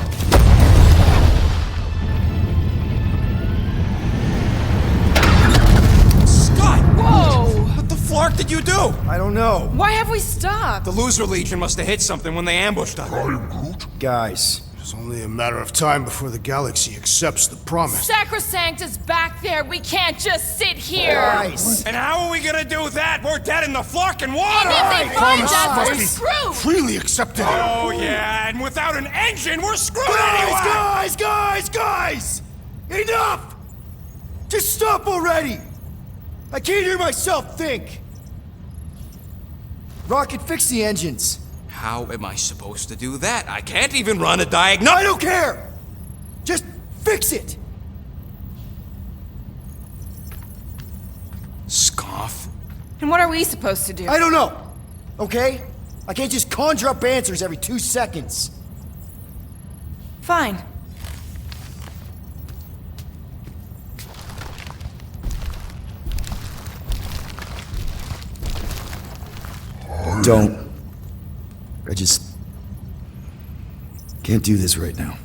Scott! Whoa! What the flark did you do? I don't know. Why have we stopped? The Loser Legion must have hit something when they ambushed us. Guys, It's only a matter of time before the galaxy accepts the promise. Sacrosanct is back there. We can't just sit here. guys. And how are we gonna do that? We're dead in the flarkin' water! And if they find Promise us, must we're be screwed. freely accepted. Oh yeah, and without an engine, we're screwed anyway! Guys! Enough! Just stop already! I can't hear myself think! Rocket, fix the engines. How am I supposed to do that? I can't even run a I diagnostic. don't care! Just fix it! Scoff. And what are we supposed to do? I don't know, okay? I can't just conjure up answers every 2 seconds. Fine. Don't. I just can't do this right now.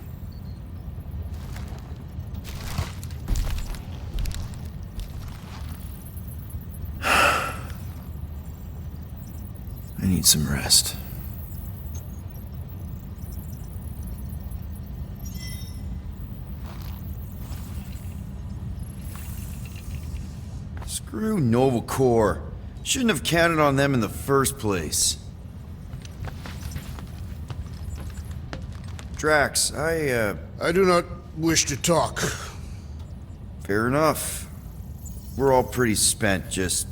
I need some rest. Screw Nova Corps. Shouldn't have counted on them in the first place. Drax, I do not wish to talk. fair enough. We're all pretty spent, just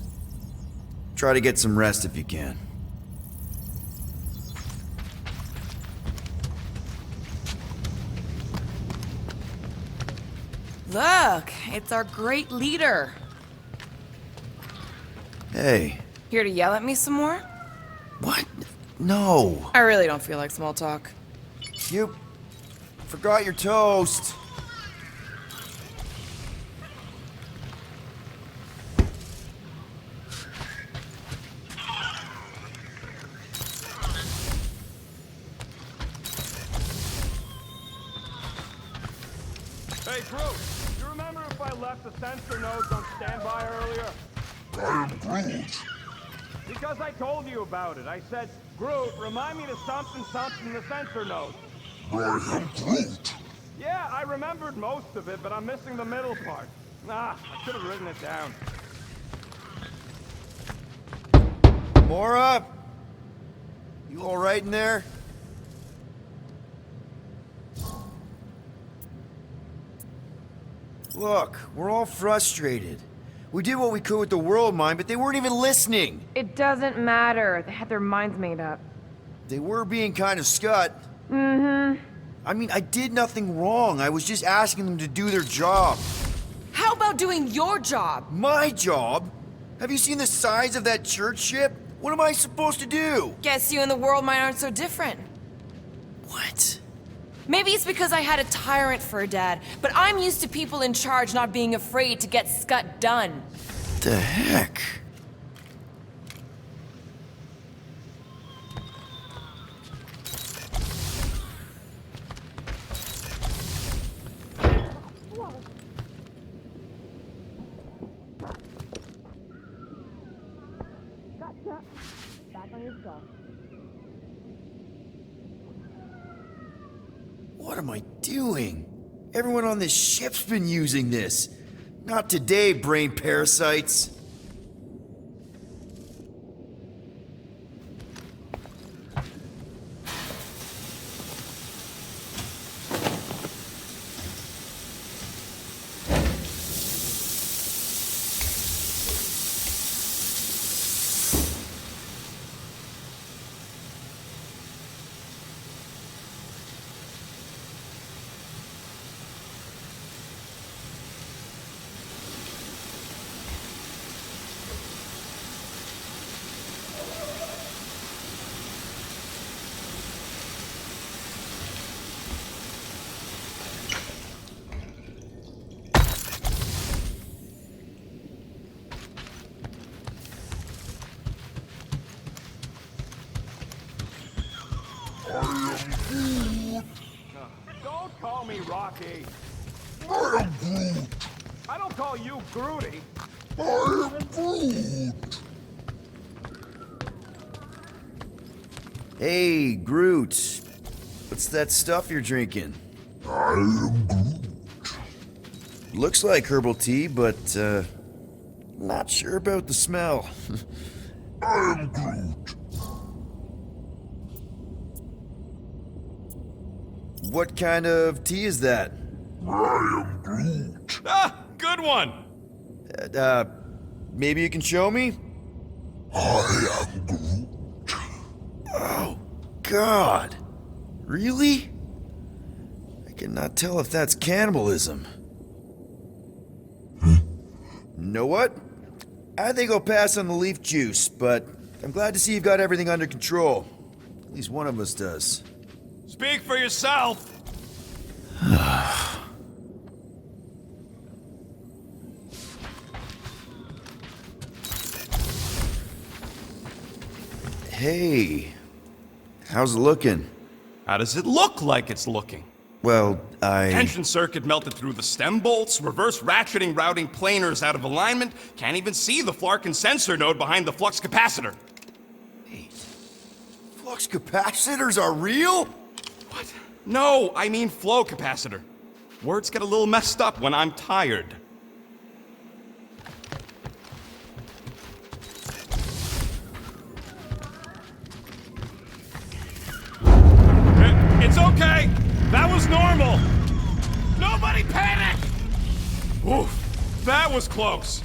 try to get some rest if you can. Look, it's our great leader. Hey, Here to yell at me some more? what? No. I really don't feel like small talk. You forgot your toast. Hey, Groot, you remember if I left the sensor nodes on standby earlier? I am Groot. Because I told you about it. I said, Groot, remind me to something the sensor nodes. I am Groot. Yeah, I remembered most of it, but I'm missing the middle part. Nah, I should have written it down. Mora? You alright in there? Look, we're all frustrated. We did what we could with the world mine, but they weren't even listening. It doesn't matter. They had their minds made up. They were being kind of scut. Mm-hmm. I mean, I did nothing wrong. I was just asking them to do their job. How about doing your job? My job? Have you seen the size of that church ship? What am I supposed to do? Guess you and the world might aren't so different. What? Maybe it's because I had a tyrant for a dad, but I'm used to people in charge not being afraid to get scut done. The heck? What am I doing? Everyone on this ship's been using this. Not today, brain parasites. call me Rocky. I am Groot. I don't call you Groody. I am Groot. Hey, Groot. What's that stuff you're drinking? I am Groot. Looks like herbal tea, but, not sure about the smell. I am Groot. What kind of tea is that? I am Groot. Ah, good one. Maybe you can show me? I am Groot. Oh, God. Really? I cannot tell if that's cannibalism. Know what? I think I'll pass on the leaf juice, but I'm glad to see you've got everything under control. At least one of us does. Speak for yourself. Hey, how's it looking? How does it look like it's looking? Well, Tension circuit melted through the stem bolts, reverse ratcheting routing planers out of alignment, can't even see the Flarkin sensor node behind the flux capacitor. Wait. Flux capacitors are real? What? No, I mean flow capacitor. Words get a little messed up when I'm tired. It's okay! That was normal! Nobody panic! Oof, that was close.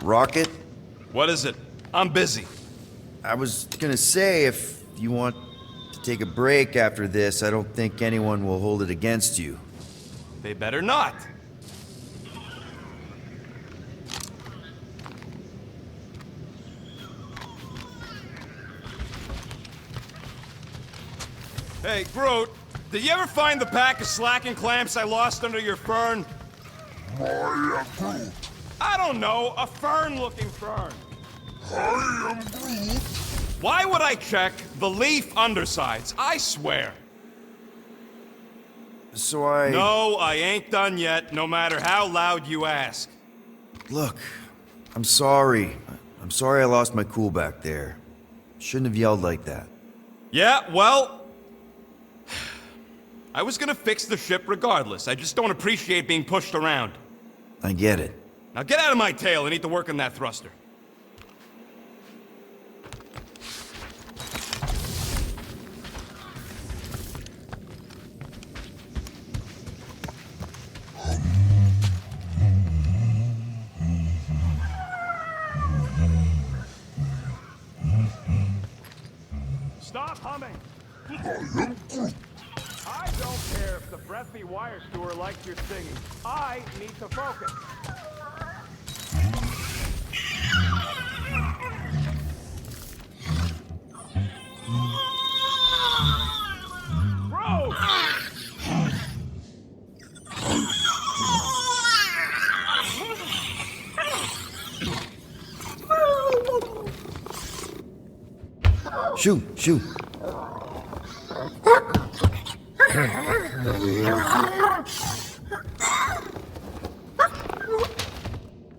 Rocket? What is it? I'm busy. I was gonna say, if you want to take a break after this, I don't think anyone will hold it against you. They better not. Hey, Groot, did you ever find the pack of slacking clamps I lost under your fern? I am Groot. I don't know, a fern-looking fern. I am Groot. Why would I check the leaf undersides? I swear. So No, I ain't done yet, no matter how loud you ask. Look, I'm sorry. I'm sorry I lost my cool back there. Shouldn't have yelled like that. Yeah, well... I was gonna fix the ship regardless. I just don't appreciate being pushed around. I get it. Now get out of my tail. I need to work on that thruster. Stop humming! I don't care if the breathy wire steward likes your singing. I need to focus. Bro! Shoot, shoot.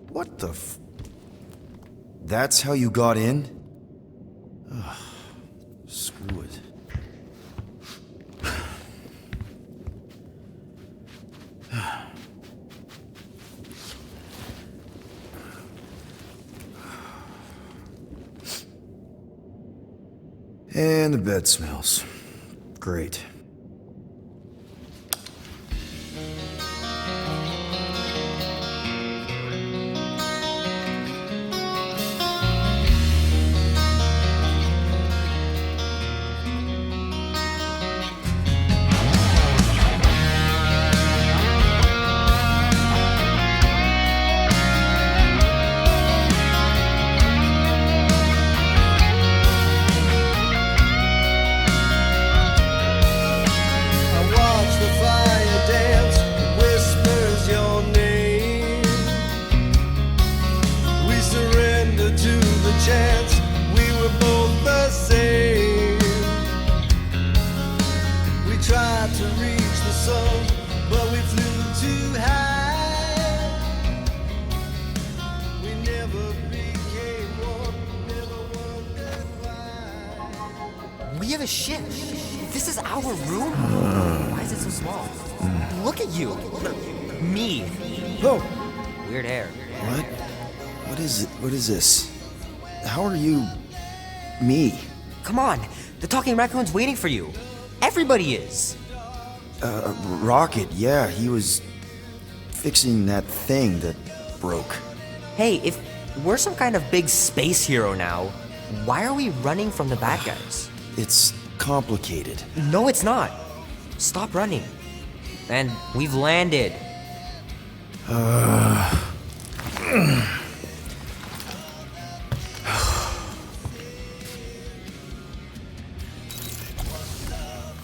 What the f... That's how you got in? Ugh, screw it. And the bed smells. Great. ship. This is our room? Why is it so small? Look at you. Me. Oh, Weird hair. what? What is it? What is this? How are you... me? Come on. The talking raccoon's waiting for you. Everybody is. Rocket, yeah, he was fixing that thing that broke. Hey, if we're some kind of big space hero now, why are we running from the bad guys? It's complicated. No, it's not. Stop running. And we've landed.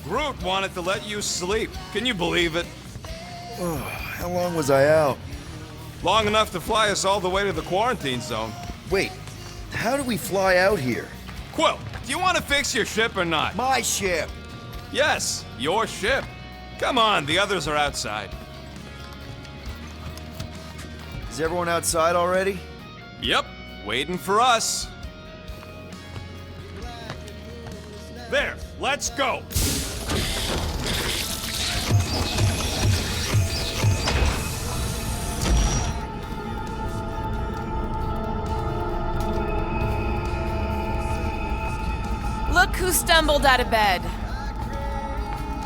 Groot wanted to let you sleep. Can you believe it? How long was I out? Long enough to fly us all the way to the quarantine zone. Wait, how do we fly out here? Quill, do you want to fix your ship or not? My ship! Yes, your ship. Come on, the others are outside. Is everyone outside already? Yep, waiting for us. There, let's go. Look who stumbled out of bed.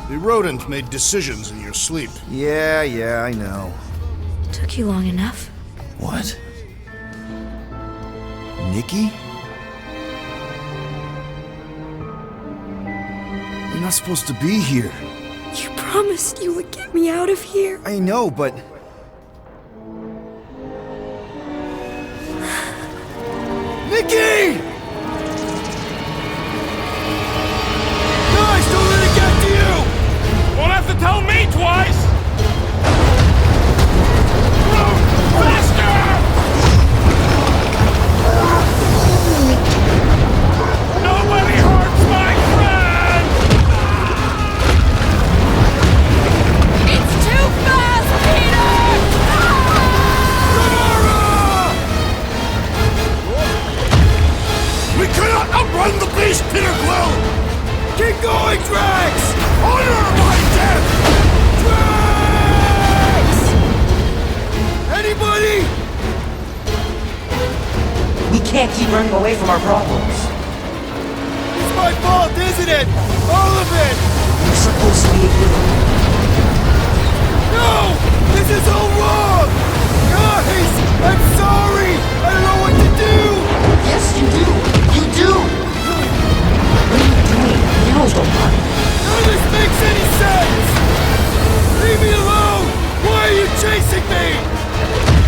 The rodent made decisions in your sleep. Yeah, I know. Took you long enough. What? Nikki? You're not supposed to be here. You promised you would get me out of here. I know, but... Nikki! Guys, don't let it get to you! Won't have to tell me twice! Faster! Nobody hurts my friend! It's too fast, Peter! We cannot outrun the beast, Peter Quill! Keep going, Drax! Honor my death! Drax! Anybody? We can't keep running away from our problems. It's my fault, isn't it? All of it! We're supposed to be a hero. No! This is all wrong! Guys! I'm sorry! I don't know what to do! Yes, you do. You do. What are you doing? Heroes don't run. None of this makes any sense! Leave me alone! Why are you chasing me?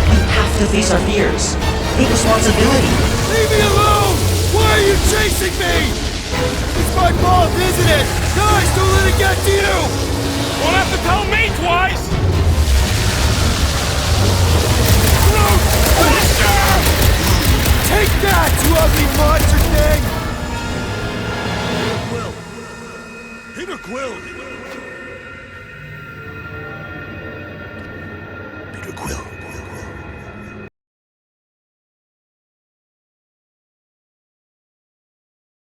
We have to face our fears. Take responsibility. Leave me alone! Why are you chasing me? It's my fault, isn't it? Guys, don't let it get to you! Won't have to tell me twice! Take that, you ugly monster thing! Peter Quill! Peter Quill.